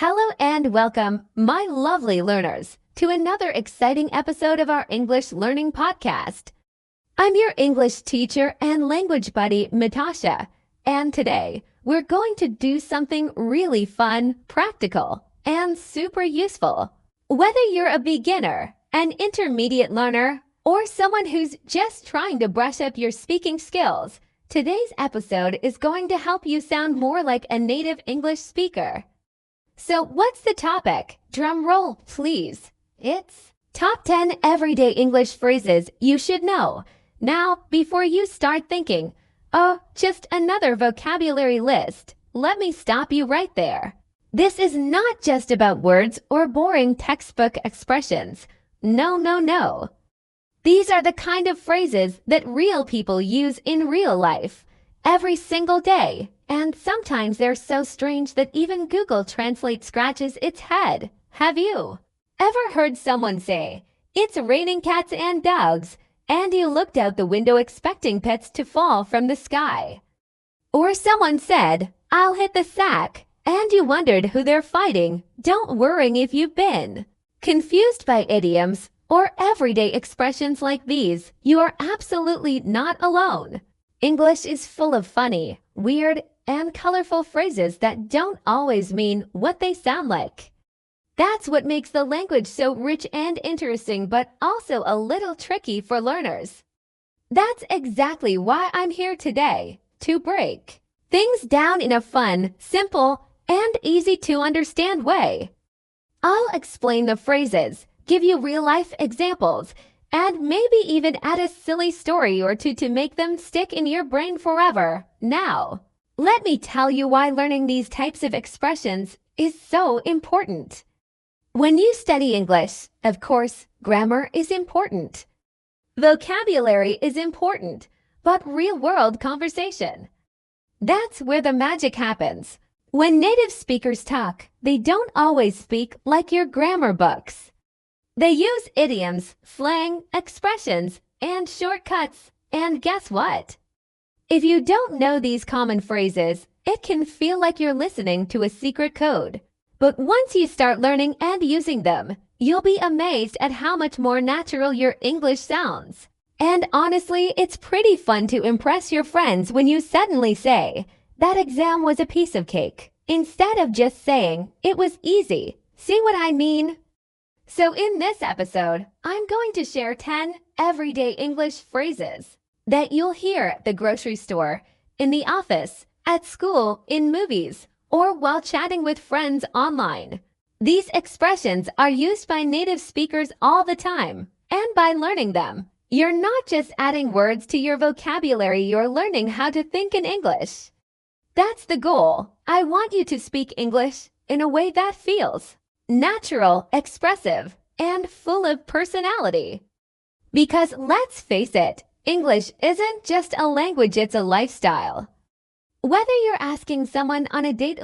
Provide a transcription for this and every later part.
Hello and welcome, my lovely learners, to another exciting episode of our English Learning Podcast. I'm your English teacher and language buddy, Natasha, and today we're going to do something really fun, practical, and super useful. Whether you're a beginner, an intermediate learner, or someone who's just trying to brush up your speaking skills, today's episode is going to help you sound more like a native English speaker. So what's the topic? Drum roll, please. It's Top 10 Everyday English Phrases You Should Know. Now, before you start thinking, oh, just another vocabulary list, let me stop you right there. This is not just about words or boring textbook expressions. No. These are the kind of phrases that real people use in real life, every single day, and sometimes they're so strange that even Google Translate scratches its head. Have you ever heard someone say, "It's raining cats and dogs," and you looked out the window expecting pets to fall from the sky? Or someone said, "I'll hit the sack," and you wondered who they're fighting? Don't worry if you've been confused by idioms or everyday expressions like these. You are absolutely not alone. English is full of funny, weird, and colorful phrases that don't always mean what they sound like. That's what makes the language so rich and interesting, but also a little tricky for learners. That's exactly why I'm here today, to break things down in a fun, simple, and easy to understand way. I'll explain the phrases, give you real-life examples, and maybe even add a silly story or two to make them stick in your brain forever. Now, let me tell you why learning these types of expressions is so important. When you study English, of course, grammar is important. Vocabulary is important, but real-world conversation, that's where the magic happens. When native speakers talk, they don't always speak like your grammar books. They use idioms, slang, expressions, and shortcuts. And guess what? If you don't know these common phrases, it can feel like you're listening to a secret code. But once you start learning and using them, you'll be amazed at how much more natural your English sounds. And honestly, it's pretty fun to impress your friends when you suddenly say, "That exam was a piece of cake," instead of just saying, "It was easy." See what I mean? So in this episode, I'm going to share 10 everyday English phrases that you'll hear at the grocery store, in the office, at school, in movies, or while chatting with friends online. These expressions are used by native speakers all the time, and by learning them, you're not just adding words to your vocabulary, you're learning how to think in English. That's the goal. I want you to speak English in a way that feels natural, expressive, and full of personality. Because let's face it, English isn't just a language, it's a lifestyle. Whether you're asking someone on a date,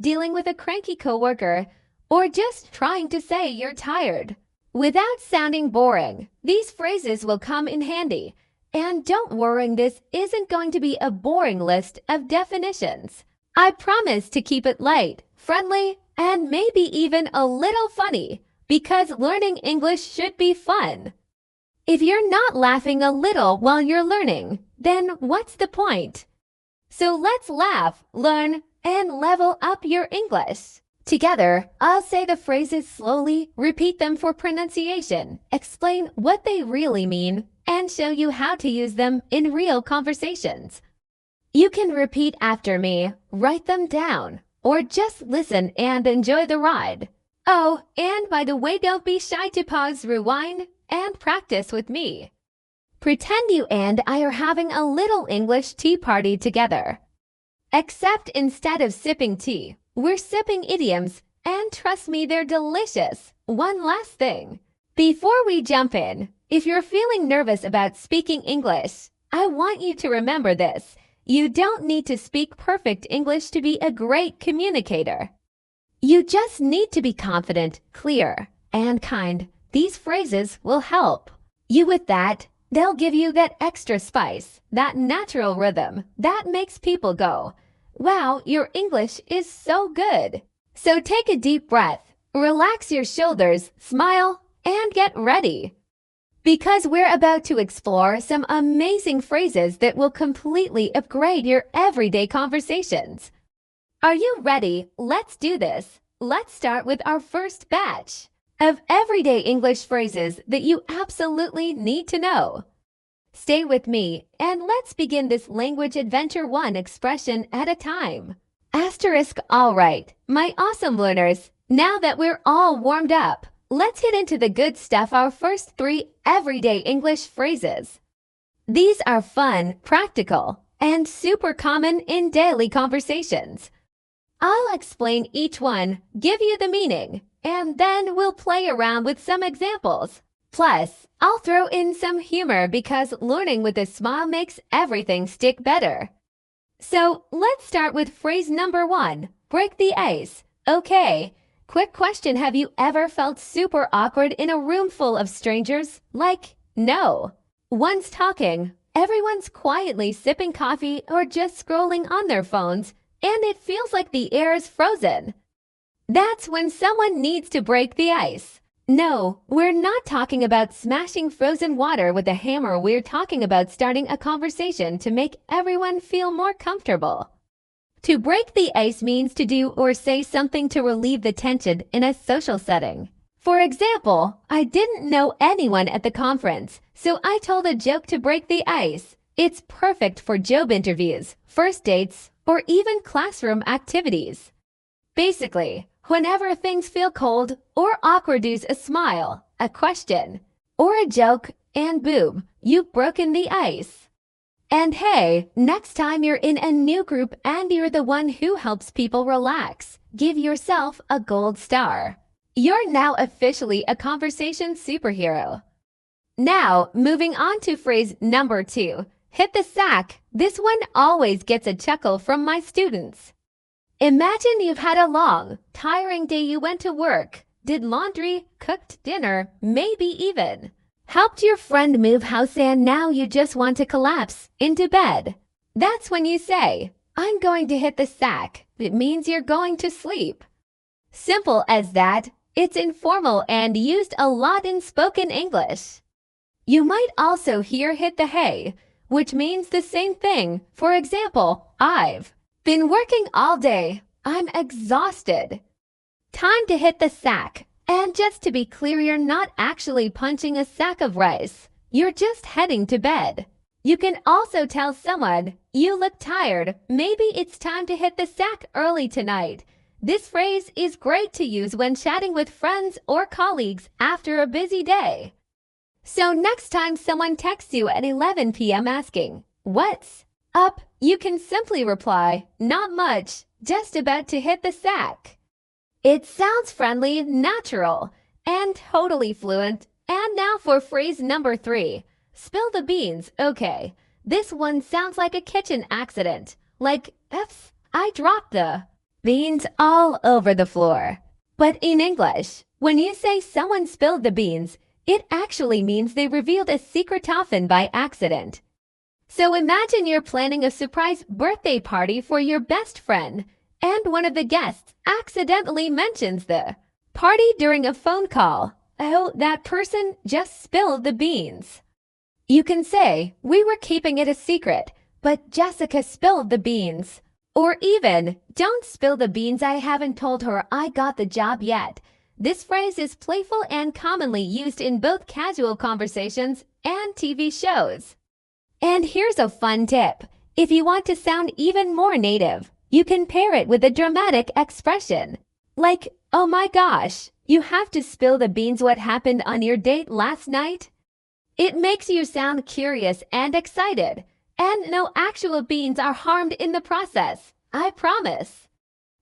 dealing with a cranky coworker, or just trying to say you're tired without sounding boring, these phrases will come in handy. And don't worry, this isn't going to be a boring list of definitions. I promise to keep it light, friendly, and maybe even a little funny, because learning English should be fun. If you're not laughing a little while you're learning, then what's the point? So let's laugh, learn, and level up your English. Together, I'll say the phrases slowly, repeat them for pronunciation, explain what they really mean, and show you how to use them in real conversations. You can repeat after me, write them down, or just listen and enjoy the ride. Oh, and by the way, don't be shy to pause, rewind, and practice with me. Pretend you and I are having a little English tea party together. Except instead of sipping tea, we're sipping idioms, and trust me, they're delicious. One last thing. Before we jump in, if you're feeling nervous about speaking English, I want you to remember this. You don't need to speak perfect English to be a great communicator. You just need to be confident, clear, and kind. These phrases will help you with that. They'll give you that extra spice, that natural rhythm that makes people go, "Wow, your English is so good." So take a deep breath, relax your shoulders, smile, and get ready. Because we're about to explore some amazing phrases that will completely upgrade your everyday conversations. Are you ready? Let's do this. Let's start with our first batch of everyday English phrases that you absolutely need to know. Stay with me and let's begin this language adventure one expression at a time. Asterisk. All right, my awesome learners, now that we're all warmed up, let's hit into the good stuff. Our first 3 everyday English phrases. These are fun, practical, and super common in daily conversations. I'll explain each one, give you the meaning, and then we'll play around with some examples. Plus, I'll throw in some humor because learning with a smile makes everything stick better. So, let's start with phrase number 1, break the ice. Okay, quick question, have you ever felt super awkward in a room full of strangers? Like, no. One's talking, everyone's quietly sipping coffee or just scrolling on their phones, and it feels like the air is frozen. That's when someone needs to break the ice. No, we're not talking about smashing frozen water with a hammer. We're talking about starting a conversation to make everyone feel more comfortable. To break the ice means to do or say something to relieve the tension in a social setting. For example, I didn't know anyone at the conference, so I told a joke to break the ice. It's perfect for job interviews, first dates, or even classroom activities. Basically, whenever things feel cold or awkward, use a smile, a question, or a joke, and boom, you've broken the ice. And hey, next time you're in a new group and you're the one who helps people relax, give yourself a gold star. You're now officially a conversation superhero. Now, moving on to phrase number 2, hit the sack. This one always gets a chuckle from my students. Imagine you've had a long, tiring day. You went to work, did laundry, cooked dinner, maybe even helped your friend move house, and now you just want to collapse into bed. That's when you say, I'm going to hit the sack. It means you're going to sleep. Simple as that. It's informal and used a lot in spoken English. You might also hear hit the hay, which means the same thing. For example, I've been working all day. I'm exhausted. Time to hit the sack. And just to be clear, you're not actually punching a sack of rice. You're just heading to bed. You can also tell someone, you look tired. Maybe it's time to hit the sack early tonight. This phrase is great to use when chatting with friends or colleagues after a busy day. So next time someone texts you at 11 p.m. asking, what's up? You can simply reply, not much, just about to hit the sack. It sounds friendly, natural, and totally fluent. And now for phrase number 3, spill the beans. Okay, this one sounds like a kitchen accident. Like, oops, I dropped the beans all over the floor. But in English, when you say someone spilled the beans, it actually means they revealed a secret, often by accident. So imagine you're planning a surprise birthday party for your best friend, and one of the guests accidentally mentions the party during a phone call. Oh, that person just spilled the beans. You can say, we were keeping it a secret, but Jessica spilled the beans. Or even, don't spill the beans, I haven't told her I got the job yet. This phrase is playful and commonly used in both casual conversations and TV shows. And here's a fun tip. If you want to sound even more native, you can pair it with a dramatic expression. Like, oh my gosh, you have to spill the beans. What happened on your date last night? It makes you sound curious and excited. And no actual beans are harmed in the process, I promise.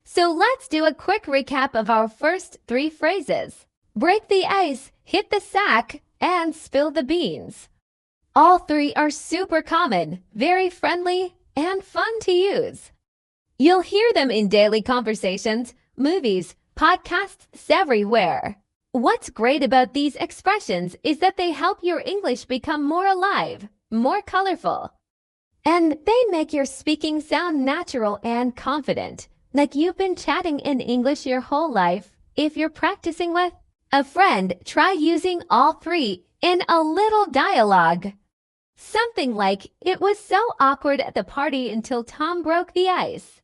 So let's do a quick recap of our first 3 phrases. Break the ice, hit the sack, and spill the beans. All 3 are super common, very friendly, and fun to use. You'll hear them in daily conversations, movies, podcasts, everywhere. What's great about these expressions is that they help your English become more alive, more colorful. And they make your speaking sound natural and confident, like you've been chatting in English your whole life. If you're practicing with a friend, try using all three in a little dialogue. Something like, "It was so awkward at the party until Tom broke the ice.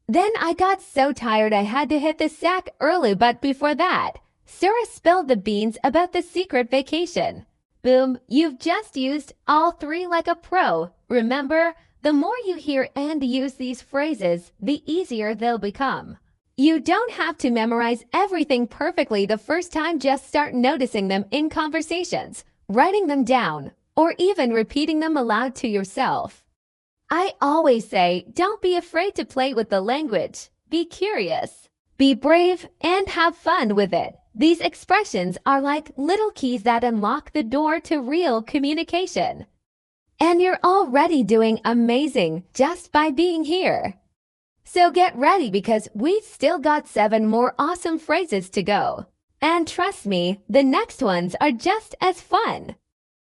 Then I got so tired I had to hit the sack early, but before that, Sarah spilled the beans about the secret vacation." Boom, you've just used all three like a pro. Remember, the more you hear and use these phrases, the easier they'll become. You don't have to memorize everything perfectly the first time, just start noticing them in conversations, writing them down, or even repeating them aloud to yourself. I always say, don't be afraid to play with the language. Be curious, be brave, and have fun with it. These expressions are like little keys that unlock the door to real communication. And you're already doing amazing just by being here. So get ready, because we've still got 7 more awesome phrases to go. And trust me, the next ones are just as fun.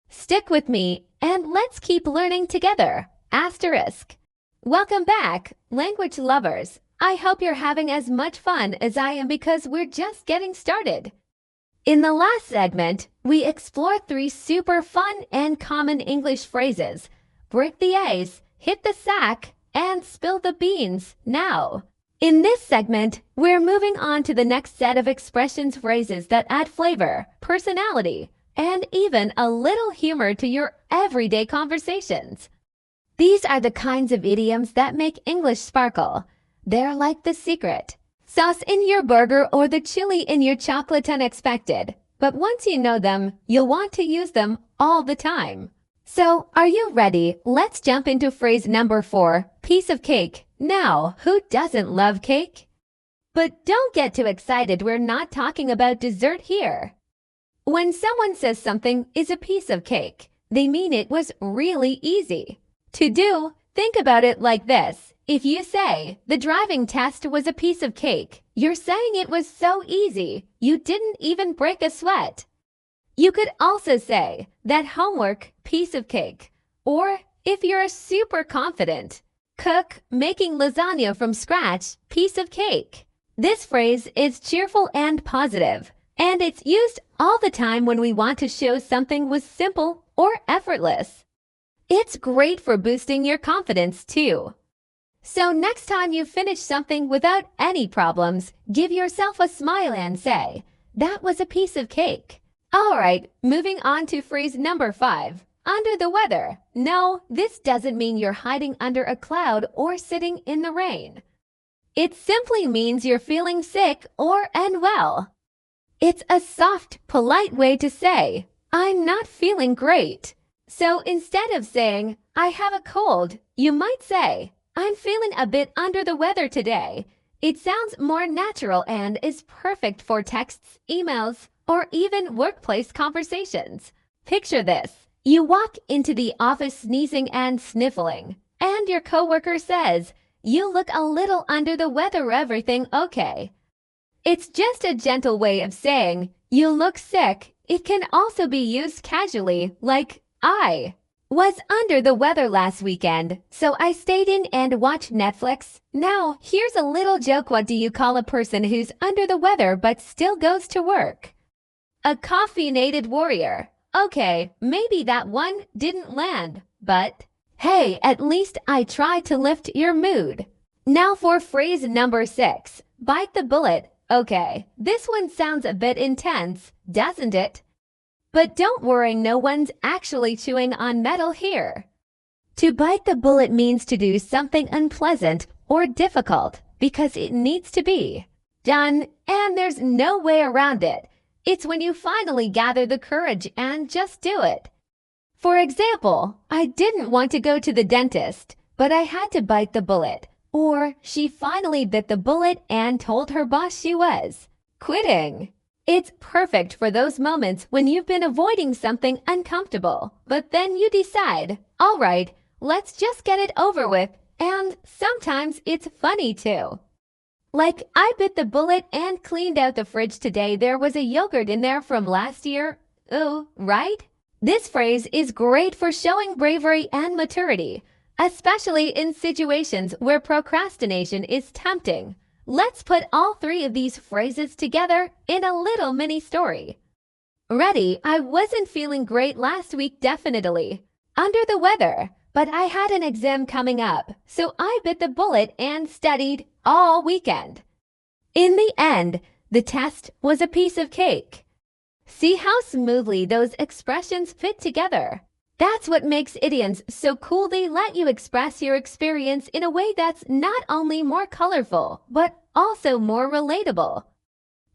Stick with me and let's keep learning together. Asterisk. Welcome back, language lovers. I hope you're having as much fun as I am, because we're just getting started. In the last segment, we explored 3 super fun and common English phrases: break the ice, hit the sack, and spill the beans. Now, in this segment, we're moving on to the next set of expressions, phrases that add flavor, personality, and even a little humor to your everyday conversations. These are the kinds of idioms that make English sparkle. They're like the secret sauce in your burger or the chili in your chocolate, unexpected. But once you know them, you'll want to use them all the time. So, are you ready? Let's jump into phrase number 4, piece of cake. Now, who doesn't love cake? But don't get too excited, we're not talking about dessert here. When someone says something is a piece of cake, they mean it was really easy to do. Think about it like this. If you say, the driving test was a piece of cake, you're saying it was so easy, you didn't even break a sweat. You could also say, that homework, piece of cake. Or, if you're a super confident cook making lasagna from scratch, piece of cake. This phrase is cheerful and positive, and it's used all the time when we want to show something was simple or effortless. It's great for boosting your confidence too. So next time you finish something without any problems, give yourself a smile and say, that was a piece of cake. Alright, moving on to phrase number 5, under the weather. No, this doesn't mean you're hiding under a cloud or sitting in the rain. It simply means you're feeling sick or unwell. It's a soft, polite way to say, I'm not feeling great. So instead of saying, I have a cold, you might say, I'm feeling a bit under the weather today. It sounds more natural and is perfect for texts, emails, or even workplace conversations. Picture this. You walk into the office sneezing and sniffling, and your coworker says, you look a little under the weather, everything okay? It's just a gentle way of saying, you look sick. It can also be used casually, like, I was under the weather last weekend, so I stayed in and watched Netflix. Now, here's a little joke. What do you call a person who's under the weather but still goes to work? A caffeinated warrior. Okay, maybe that one didn't land, but hey, at least I tried to lift your mood. Now for phrase number 6, bite the bullet. Okay, this one sounds a bit intense, doesn't it? But don't worry, no one's actually chewing on metal here. To bite the bullet means to do something unpleasant or difficult because it needs to be done, and there's no way around it. It's when you finally gather the courage and just do it. For example, I didn't want to go to the dentist, but I had to bite the bullet. Or she finally bit the bullet and told her boss she was quitting. It's perfect for those moments when you've been avoiding something uncomfortable, but then you decide, all right, let's just get it over with. And sometimes it's funny too. Like, I bit the bullet and cleaned out the fridge today. There was a yogurt in there from last year. Ooh, right? This phrase is great for showing bravery and maturity. especially in situations where procrastination is tempting. Let's put all three of these phrases together in a little mini story. Ready? I wasn't feeling great last week, definitely. Under the weather, but I had an exam coming up, so I bit the bullet and studied all weekend. In the end, the test was a piece of cake. See how smoothly those expressions fit together? That's what makes idioms so cool. They let you express your experience in a way that's not only more colorful, but also more relatable.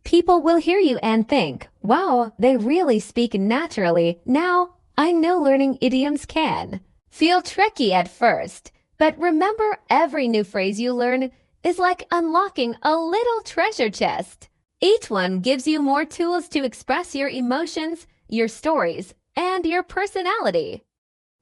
People will hear you and think, wow, they really speak naturally. Now, I know learning idioms can feel tricky at first, but remember, every new phrase you learn is like unlocking a little treasure chest. Each one gives you more tools to express your emotions, your stories, and your personality.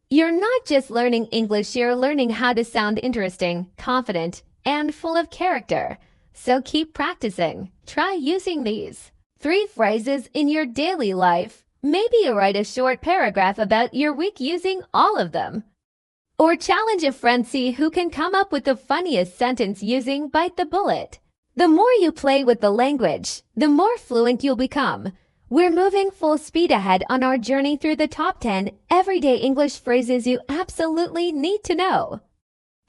You're not just learning English, you're learning how to sound interesting, confident, and full of character. So keep practicing. Try using these three phrases in your daily life. Maybe you write a short paragraph about your week using all of them. Or challenge a friend, see who can come up with the funniest sentence using Bite the Bullet. The more you play with the language, the more fluent you'll become. We're moving full speed ahead on our journey through the top 10 everyday English phrases you absolutely need to know.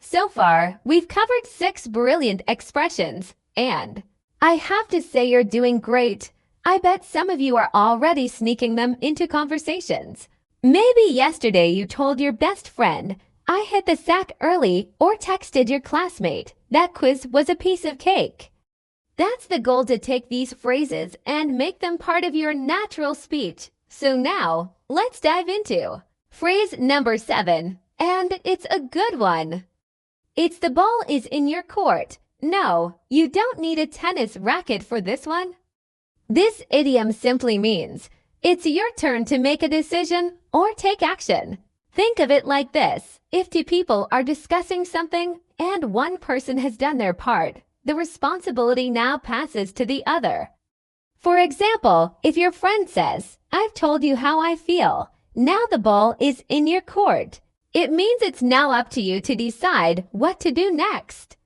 So far, we've covered 6 brilliant expressions, and I have to say you're doing great. I bet some of you are already sneaking them into conversations. Maybe yesterday you told your best friend, I hit the sack early, or texted your classmate, that quiz was a piece of cake. That's the goal, to take these phrases and make them part of your natural speech. So now, let's dive into phrase number 7, and it's a good one. It's the ball is in your court. No, you don't need a tennis racket for this one. This idiom simply means it's your turn to make a decision or take action. Think of it like this: if two people are discussing something and one person has done their part, the responsibility now passes to the other. For example, if your friend says, I've told you how I feel, now the ball is in your court. It means it's now up to you to decide what to do next.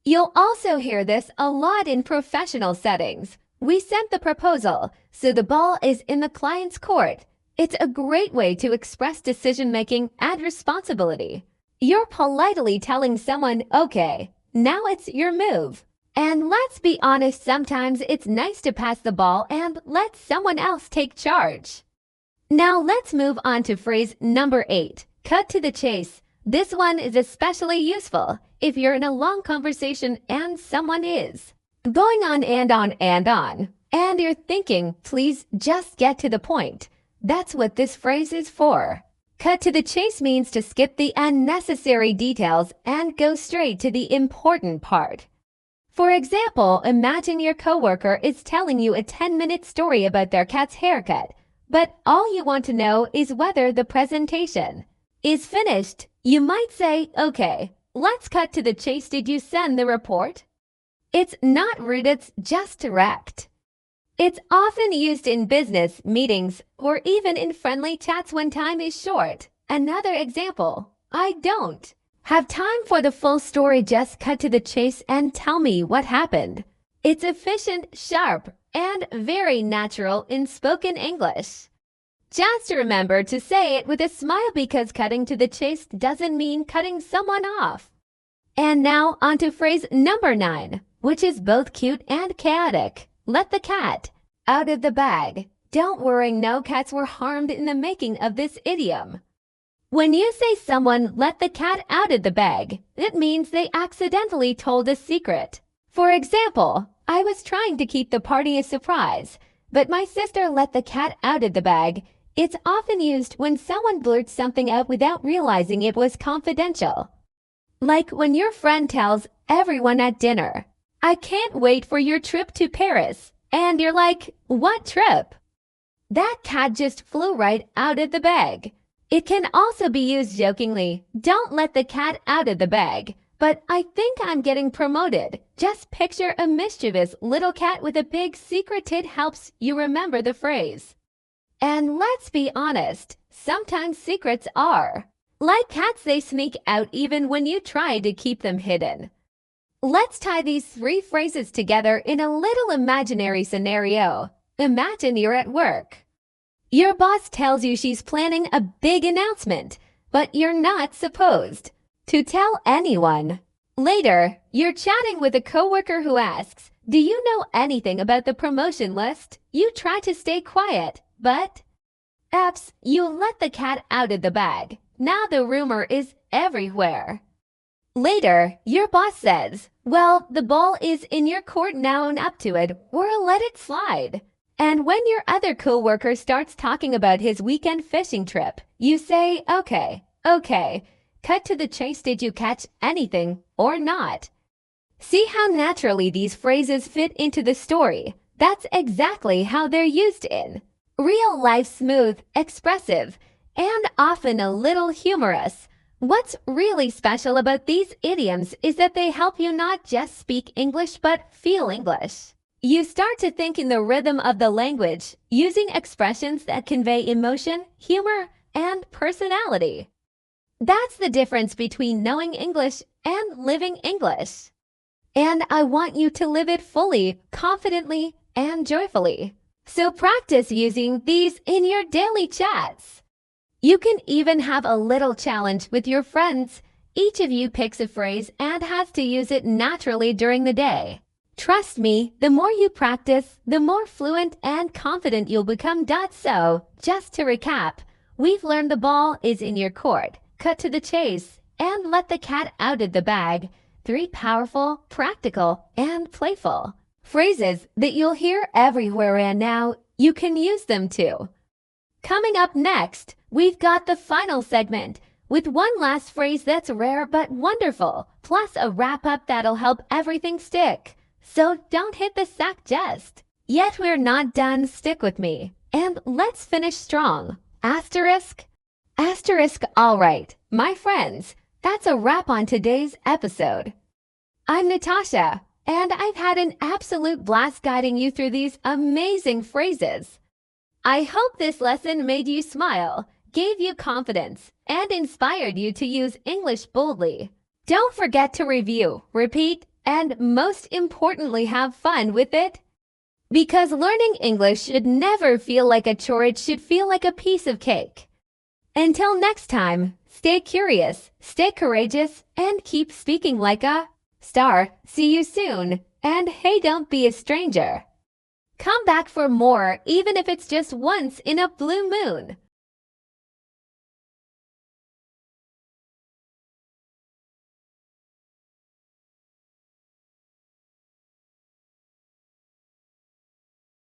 You'll also hear this a lot in professional settings. We sent the proposal, so the ball is in the client's court. It's a great way to express decision-making and responsibility. You're politely telling someone, okay, now it's your move. And let's be honest, sometimes it's nice to pass the ball and let someone else take charge. Now let's move on to phrase number 8, cut to the chase. This one is especially useful if you're in a long conversation and someone is going on and on and on, and you're thinking, please just get to the point. That's what this phrase is for. Cut to the chase means to skip the unnecessary details and go straight to the important part. For example, imagine your coworker is telling you a 10-minute story about their cat's haircut, but all you want to know is whether the presentation is finished. You might say, okay, let's cut to the chase. Did you send the report? It's not rude, it's just direct. It's often used in business meetings or even in friendly chats when time is short. Another example, I don't have time for the full story, just cut to the chase and tell me what happened. It's efficient, sharp, and very natural in spoken English. Just remember to say it with a smile, because cutting to the chase doesn't mean cutting someone off. And now on to phrase number 9, which is both cute and chaotic. Let the cat out of the bag. Don't worry, no cats were harmed in the making of this idiom. When you say someone let the cat out of the bag, it means they accidentally told a secret. For example, I was trying to keep the party a surprise, but my sister let the cat out of the bag. It's often used when someone blurts something out without realizing it was confidential. Like when your friend tells everyone at dinner, I can't wait for your trip to Paris. And you're like, what trip? That cat just flew right out of the bag. It can also be used jokingly. Don't let the cat out of the bag. But I think I'm getting promoted. Just picture a mischievous little cat with a big secret. It helps you remember the phrase. And let's be honest, sometimes secrets are Like cats, they sneak out even when you try to keep them hidden. Let's tie these 3 phrases together in a little imaginary scenario. Imagine you're at work. Your boss tells you she's planning a big announcement, but you're not supposed to tell anyone. Later, you're chatting with a coworker who asks, "Do you know anything about the promotion list?" You try to stay quiet, but oops, you let the cat out of the bag. Now the rumor is everywhere. Later, your boss says, "Well, the ball is in your court now, and up to it, or let it slide." And when your other coworker starts talking about his weekend fishing trip, you say, okay, cut to the chase. Did you catch anything or not? See how naturally these phrases fit into the story? That's exactly how they're used in real life, smooth, expressive, and often a little humorous. What's really special about these idioms is that they help you not just speak English but feel English. You start to think in the rhythm of the language, using expressions that convey emotion, humor, and personality. That's the difference between knowing English and living English. And I want you to live it fully, confidently, and joyfully. So practice using these in your daily chats. You can even have a little challenge with your friends. Each of you picks a phrase and has to use it naturally during the day. Trust me, the more you practice, the more fluent and confident you'll become. So, just to recap, we've learned the ball is in your court, cut to the chase, and let the cat out of the bag. 3 powerful, practical, and playful phrases that you'll hear everywhere, and now you can use them too. Coming up next, we've got the final segment with one last phrase that's rare but wonderful, plus a wrap-up that'll help everything stick. So don't hit the sack just yet. We're not done. Stick with me and let's finish strong. Asterisk. All right, my friends, that's a wrap on today's episode. I'm Natasha, and I've had an absolute blast guiding you through these amazing phrases. I hope this lesson made you smile, gave you confidence, and inspired you to use English boldly. Don't forget to review, repeat, and most importantly, have fun with it. Because learning English should never feel like a chore, it should feel like a piece of cake. Until next time, stay curious, stay courageous, and keep speaking like a star. See you soon, and hey, don't be a stranger. Come back for more, even if it's just once in a blue moon.